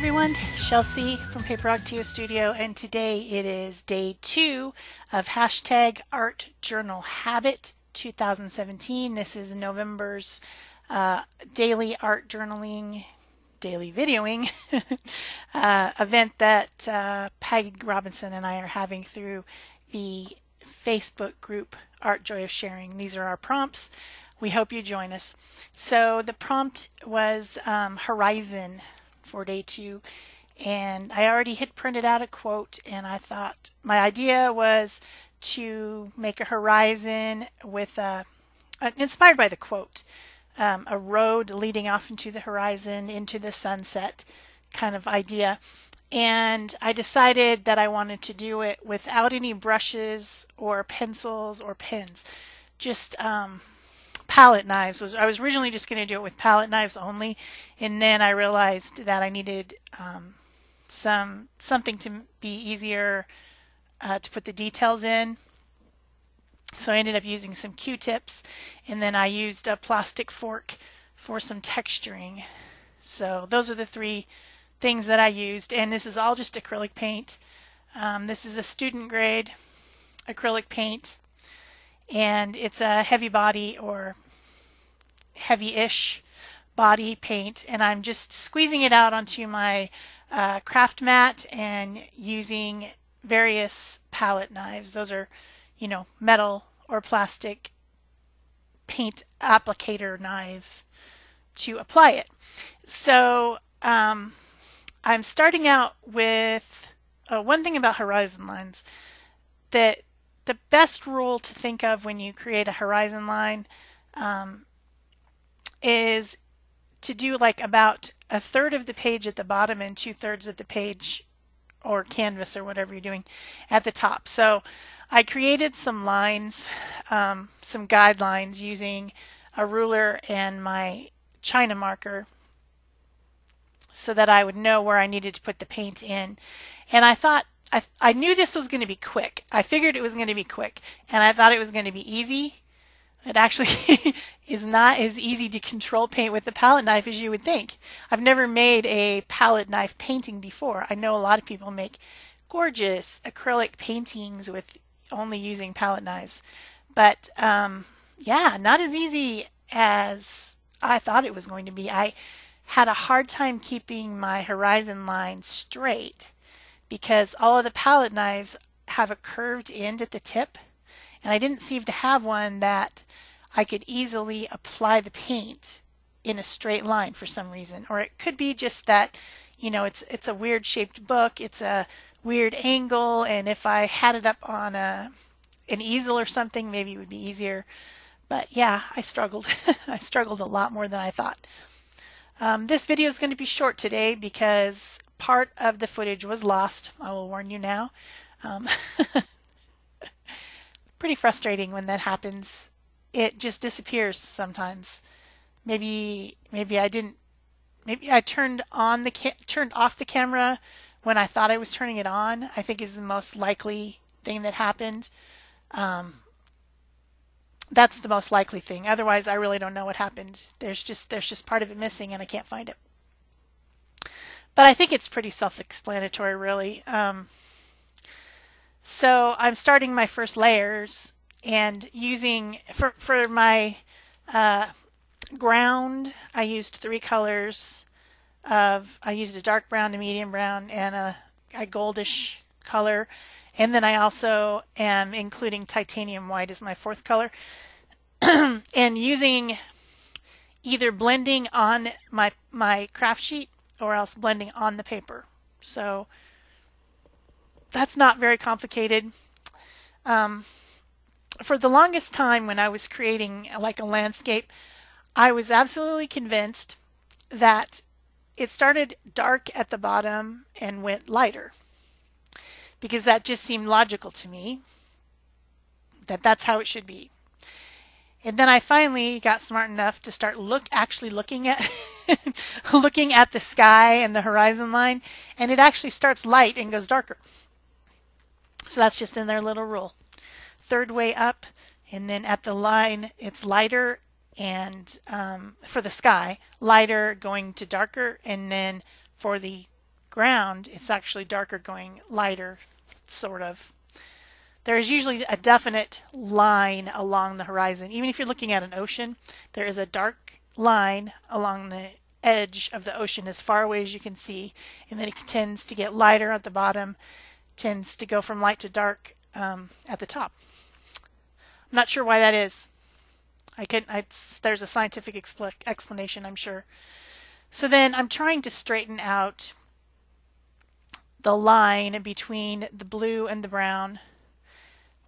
everyone, Shel from Paper Octio Studio, and today it is day 2 of hashtag Art Journal Habit 2017. This is November's daily art journaling, daily videoing event that Peggy Robinson and I are having through the Facebook group Art Joy of Sharing. These are our prompts. We hope you join us. So the prompt was horizon for day 2, and I already had printed out a quote, and I thought my idea was to make a horizon with inspired by the quote, a road leading off into the horizon, into the sunset kind of idea. And I decided that I wanted to do it without any brushes or pencils or pens, just palette knives. I was originally just going to do it with palette knives only, and then I realized that I needed something to be easier to put the details in. So I ended up using some Q-tips, and then I used a plastic fork for some texturing. So those are the 3 things that I used, and this is all just acrylic paint. This is a student grade acrylic paint, and it's a heavy body or heavy-ish body paint, and I'm just squeezing it out onto my craft mat and using various palette knives. Those are, metal or plastic paint applicator knives to apply it. So I'm starting out with one thing about horizon lines, that the best rule to think of when you create a horizon line is to do like about 1/3 of the page at the bottom and 2/3 of the page or canvas or whatever you're doing at the top. So I created some lines, some guidelines using a ruler and my China marker so that I would know where I needed to put the paint in. And I thought, I knew this was going to be quick. I figured it was going to be quick, and I thought it was going to be easy. It actually is not as easy to control paint with a palette knife as you would think. I've never made a palette knife painting before. I know a lot of people make gorgeous acrylic paintings with only using palette knives. But yeah, not as easy as I thought it was going to be. I had a hard time keeping my horizon line straight because all of the palette knives have a curved end at the tip, and I didn't seem to have one that I could easily apply the paint in a straight line for some reason. Or it could be just that, it's a weird shaped book, it's a weird angle, and if I had it up on an easel or something, maybe it would be easier. But yeah, I struggled. I struggled a lot more than I thought. This video is going to be short today because part of the footage was lost. I will warn you now. Pretty frustrating when that happens. It just disappears sometimes. Maybe I didn't. Maybe I turned off the camera when I thought I was turning it on. I think is the most likely thing that happened. That's the most likely thing. Otherwise, I really don't know what happened. There's just part of it missing, and I can't find it. But I think it's pretty self-explanatory, really. So I'm starting my first layers and using, for my ground, I used 3 colors I used a dark brown, a medium brown, and a goldish color. And then I also am including titanium white as my 4th color. And using either blending on my craft sheet or else blending on the paper. So that's not very complicated. For the longest time when I was creating like a landscape, I was absolutely convinced that it started dark at the bottom and went lighter, because that just seemed logical to me, that's how it should be. And then I finally got smart enough to start actually looking at looking at the sky and the horizon line, and it actually starts light and goes darker. So that's just in their little rule. 3rd way up, and then at the line it's lighter, and for the sky, lighter going to darker, and then for the ground, it's actually darker going lighter, sort of. There is usually a definite line along the horizon. Even if you're looking at an ocean, there is a dark line along the edge of the ocean as far away as you can see, and then it tends to get lighter at the bottom, tends to go from light to dark at the top. I'm not sure why that is. There's a scientific explanation, I'm sure. So then I'm trying to straighten out the line between the blue and the brown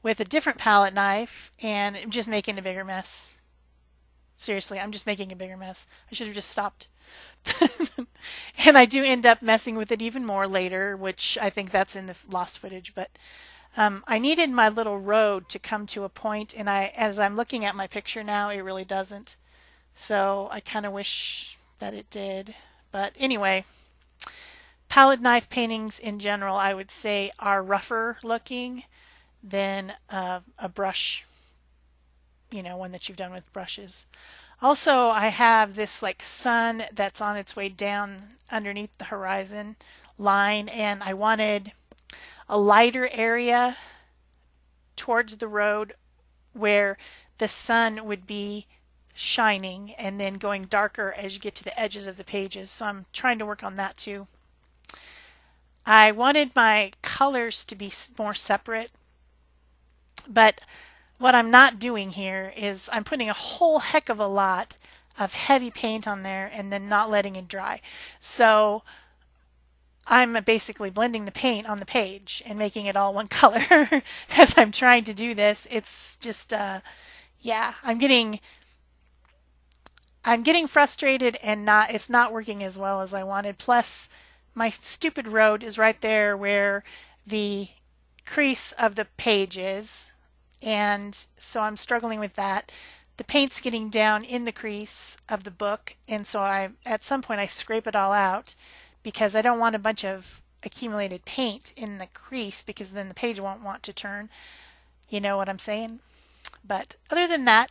with a different palette knife, and I'm just making a bigger mess. Seriously, I'm just making a bigger mess. I should have just stopped. And I do end up messing with it even more later, which I think that's in the lost footage. But I needed my little road to come to a point, and as I'm looking at my picture now, it really doesn't. So I kind of wish that it did. But anyway, palette knife paintings in general, I would say, are rougher looking than a brush, one that you've done with brushes. Also, I have this like sun that's on its way down underneath the horizon line, and I wanted a lighter area towards the road where the sun would be shining and then going darker as you get to the edges of the pages. So I'm trying to work on that too. I wanted my colors to be more separate. But what I'm not doing here is I'm putting a whole heck of a lot of heavy paint on there and then not letting it dry. So I'm basically blending the paint on the page and making it all one color as I'm trying to do this. It's just, yeah, I'm getting frustrated and it's not working as well as I wanted. Plus, my stupid road is right there where the crease of the page is. And so I'm struggling with that. The paint's getting down in the crease of the book, and so at some point I scrape it all out because I don't want a bunch of accumulated paint in the crease, because then the page won't want to turn. You know what I'm saying? But other than that,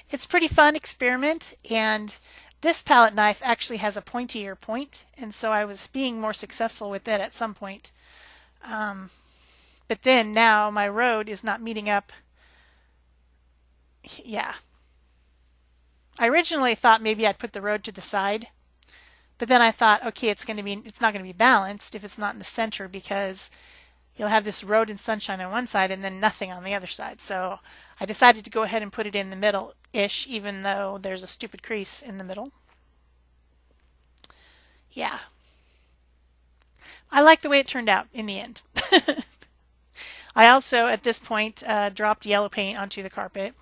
it's a pretty fun experiment, and this palette knife actually has a pointier point, and so I was being more successful with it at some point. But then now my road is not meeting up. Yeah. I originally thought maybe I'd put the road to the side, but then I thought, okay, it's not going to be balanced if it's not in the center, because you'll have this road and sunshine on one side and then nothing on the other side. So I decided to go ahead and put it in the middle-ish, even though there's a stupid crease in the middle. Yeah. I like the way it turned out in the end. I also, at this point, dropped yellow paint onto the carpet.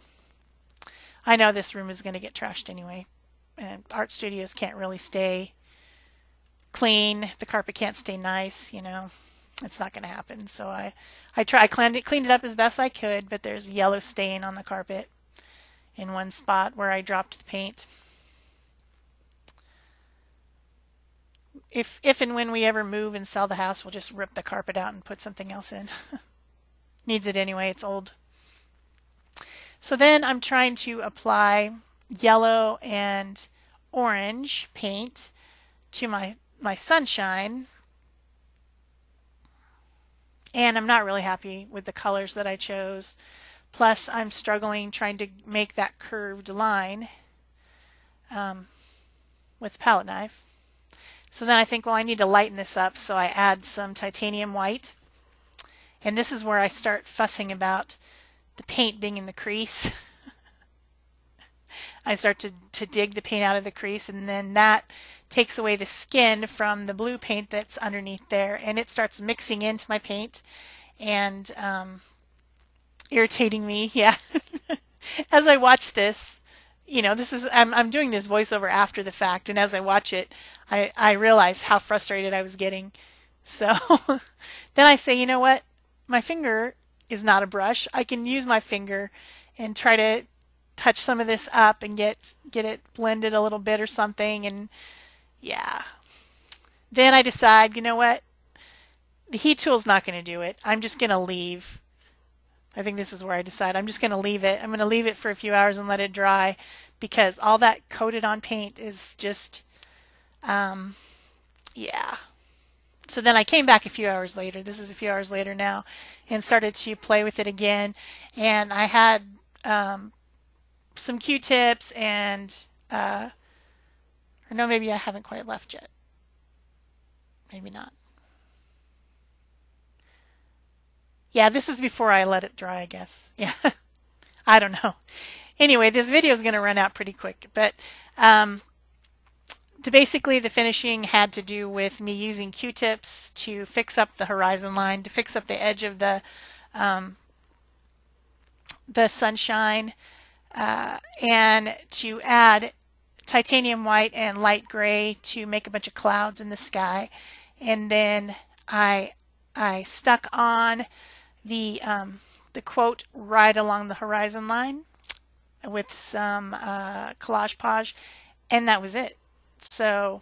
I know this room is going to get trashed anyway, and art studios can't really stay clean. The carpet can't stay nice, It's not going to happen. So I cleaned it up as best I could, but there's a yellow stain on the carpet in one spot where I dropped the paint. If and when we ever move and sell the house, we'll just rip the carpet out and put something else in. Needs it anyway, it's old. So then I'm trying to apply yellow and orange paint to my sunshine, and I'm not really happy with the colors that I chose. Plus I'm struggling trying to make that curved line with the palette knife. So then I think, well, I need to lighten this up, so I add some titanium white. And this is where I start fussing about the paint being in the crease. I start to dig the paint out of the crease, and then that takes away the skin from the blue paint that's underneath there, and it starts mixing into my paint and irritating me. Yeah. As I watch this, I'm doing this voiceover after the fact, and as I watch it, I realize how frustrated I was getting. So then I say, you know what? My finger is not a brush. I can use my finger and try to touch some of this up and get it blended a little bit or something. And yeah. Then I decide, you know what? The heat tool's not going to do it. I'm just going to leave. I think this is where I decide. I'm just going to leave it. I'm going to leave it for a few hours and let it dry, because all that coated on paint is just, yeah. So then I came back a few hours later. This is a few hours later now, and started to play with it again. And I had some Q-tips and, or no, maybe I haven't quite left yet. Maybe not. Yeah, this is before I let it dry, I guess. Yeah, I don't know. Anyway, this video is going to run out pretty quick, but um, basically the finishing had to do with me using Q-tips to fix up the horizon line, to fix up the edge of the sunshine, and to add titanium white and light gray to make a bunch of clouds in the sky. And then I stuck on the quote right along the horizon line with some collage page, and that was it. So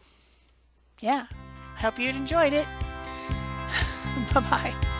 yeah, I hope you enjoyed it. Bye bye.